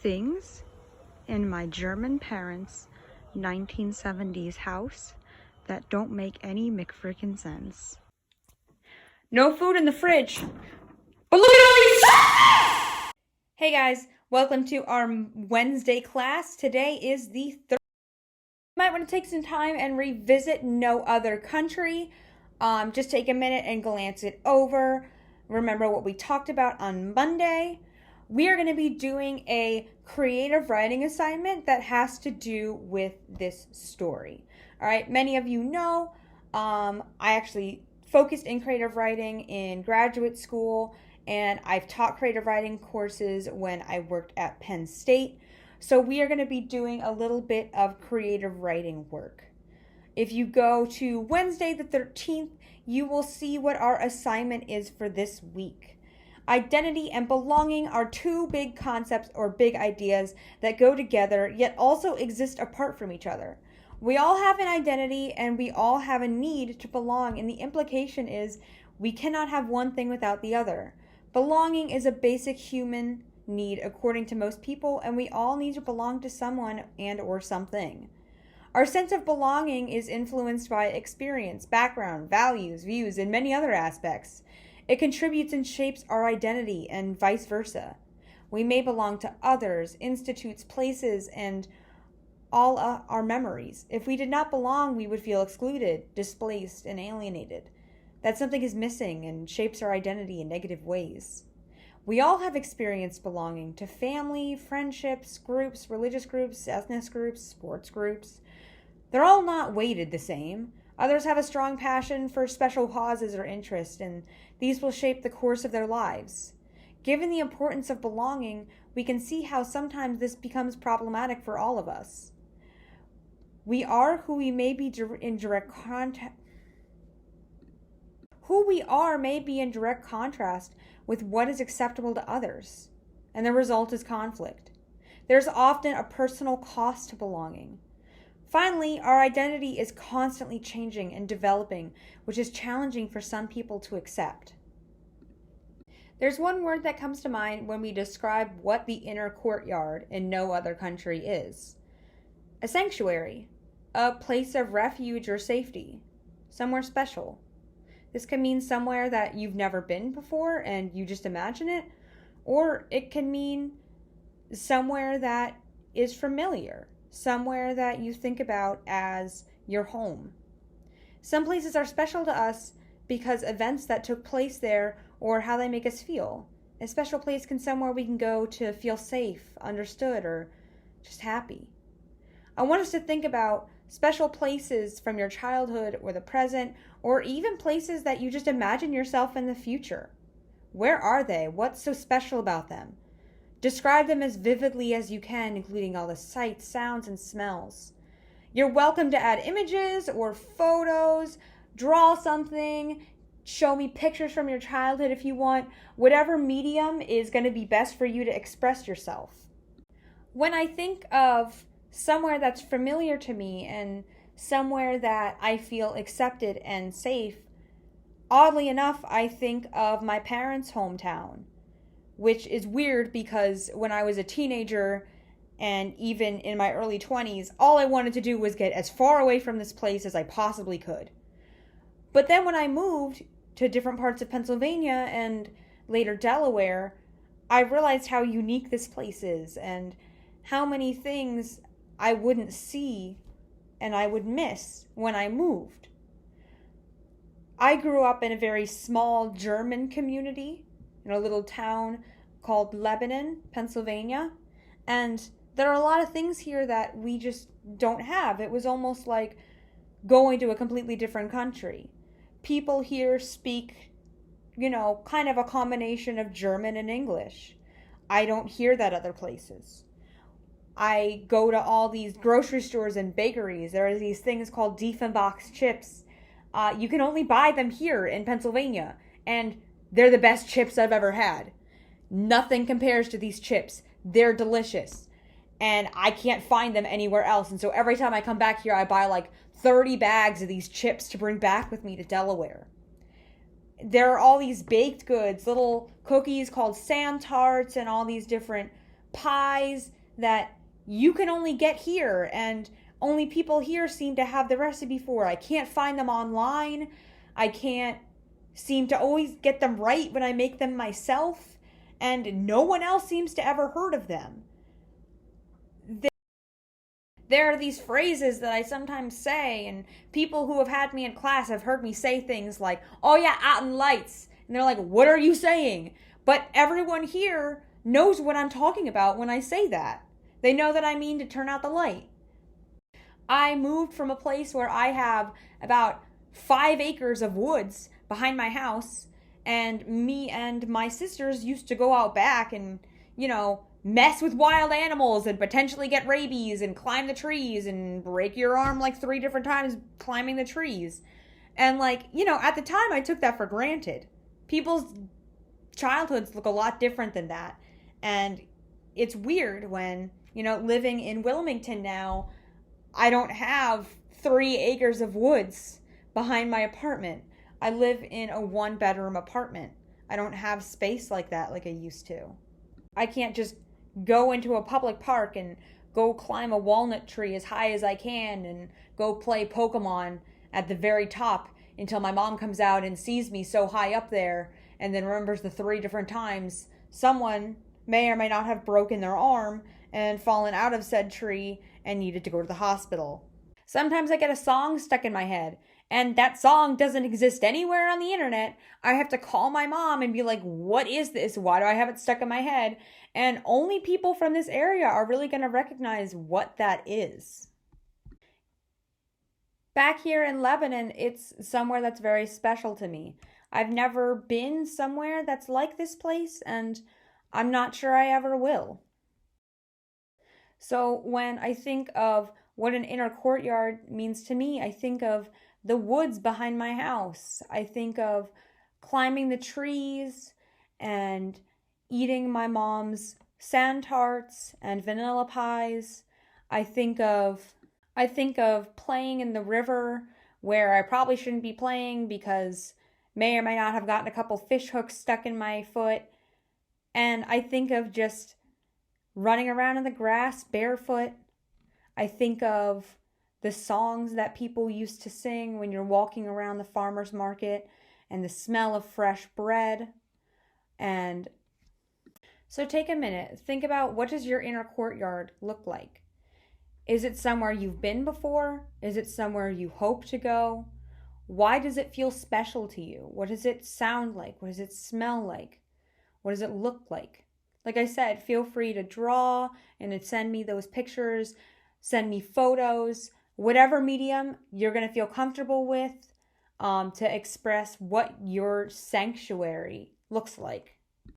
things in my German parents' 1970s house that don't make any McFrickin' sense. No food in the fridge. But look at all these. Hey guys, welcome to our Wednesday class. Today is the 3rd. You might want to take some time and revisit No Other Country. Just take a minute and glance it over. Remember what we talked about on Monday. We are going to be doing a creative writing assignment that has to do with this story. All right, many of you know I actually focused in creative writing in graduate school, and I've taught creative writing courses when I worked at Penn State. So we are going to be doing a little bit of creative writing work. If you go to Wednesday the 13th, you will see what our assignment is for this week. Identity and belonging are two big concepts or big ideas that go together yet also exist apart from each other. We all have an identity and we all have a need to belong, and the implication is we cannot have one thing without the other. Belonging is a basic human need according to most people, and we all need to belong to someone and or something. Our sense of belonging is influenced by experience, background, values, views, and many other aspects. It contributes and shapes our identity and vice versa. We may belong to others, institutes, places, and all our memories. If we did not belong, we would feel excluded, displaced, and alienated. That something is missing and shapes our identity in negative ways. We all have experienced belonging to family, friendships, groups, religious groups, ethnic groups, sports groups. They're all not weighted the same. Others have a strong passion for special causes or interests, and these will shape the course of their lives. Given the importance of belonging, we can see how sometimes this becomes problematic for all of us. We are who we may be in direct contact. Who we are may be in direct contrast with what is acceptable to others, and the result is conflict. There's often a personal cost to belonging. Finally, our identity is constantly changing and developing, which is challenging for some people to accept. There's one word that comes to mind when we describe what the inner courtyard in No Other Country is. A sanctuary, a place of refuge or safety, somewhere special. This can mean somewhere that you've never been before and you just imagine it, or it can mean somewhere that is familiar, somewhere that you think about as your home. Some places are special to us because events that took place there or how they make us feel. A special place can somewhere we can go to feel safe, understood, or just happy. I want us to think about special places from your childhood or the present, or even places that you just imagine yourself in the future. Where are they? What's so special about them? Describe them as vividly as you can, including all the sights, sounds, and smells. You're welcome to add images or photos, draw something, show me pictures from your childhood if you want. Whatever medium is going to be best for you to express yourself. When I think of somewhere that's familiar to me and somewhere that I feel accepted and safe, oddly enough, I think of my parents' hometown, which is weird because when I was a teenager and even in my early 20s, all I wanted to do was get as far away from this place as I possibly could. But then when I moved to different parts of Pennsylvania and later Delaware, I realized how unique this place is and how many things I wouldn't see and I would miss when I moved. I grew up in a very small German community in a little town called Lebanon, Pennsylvania, and there are a lot of things here that we just don't have. It was almost like going to a completely different country. People here speak, kind of a combination of German and English. I don't hear that other places. I go to all these grocery stores and bakeries. There are these things called Diefenbach's chips. You can only buy them here in Pennsylvania, and they're the best chips I've ever had. Nothing compares to these chips. They're delicious, and I can't find them anywhere else. And so every time I come back here, I buy like 30 bags of these chips to bring back with me to Delaware. There are all these baked goods, little cookies called Sam Tarts, and all these different pies that you can only get here, and only people here seem to have the recipe for. I can't find them online. I can't seem to always get them right when I make them myself, and no one else seems to ever heard of them. There are these phrases that I sometimes say, and people who have had me in class have heard me say things like, "Oh yeah, out in lights." And they're like, "What are you saying?" But everyone here knows what I'm talking about when I say that. They know that I mean to turn out the light. I moved from a place where I have about 5 acres of woods behind my house, and me and my sisters used to go out back and, mess with wild animals and potentially get rabies and climb the trees and break your arm like 3 different times climbing the trees. And at the time I took that for granted. People's childhoods look a lot different than that. And it's weird when, living in Wilmington now, I don't have 3 acres of woods behind my apartment. I live in a 1-bedroom apartment. I don't have space like that like I used to. I can't just go into a public park and go climb a walnut tree as high as I can and go play Pokemon at the very top until my mom comes out and sees me so high up there and then remembers the 3 different times someone may or may not have broken their arm and fallen out of said tree and needed to go to the hospital. Sometimes I get a song stuck in my head, and that song doesn't exist anywhere on the internet. I have to call my mom and be like, "What is this? Why do I have it stuck in my head?" And only people from this area are really going to recognize what that is. Back here in Lebanon, it's somewhere that's very special to me. I've never been somewhere that's like this place, and I'm not sure I ever will. So when I think of what an inner courtyard means to me, I think of the woods behind my house. I think of climbing the trees and eating my mom's sand tarts and vanilla pies. I think of playing in the river where I probably shouldn't be playing because may or may not have gotten a couple fish hooks stuck in my foot. And I think of just running around in the grass barefoot. I think of the songs that people used to sing when you're walking around the farmer's market and the smell of fresh bread. And so take a minute, think about, what does your inner courtyard look like? Is it somewhere you've been before? Is it somewhere you hope to go? Why does it feel special to you? What does it sound like? What does it smell like? What does it look like? Like I said, feel free to draw and to send me those pictures, send me photos, whatever medium you're going to feel comfortable with, to express what your sanctuary looks like.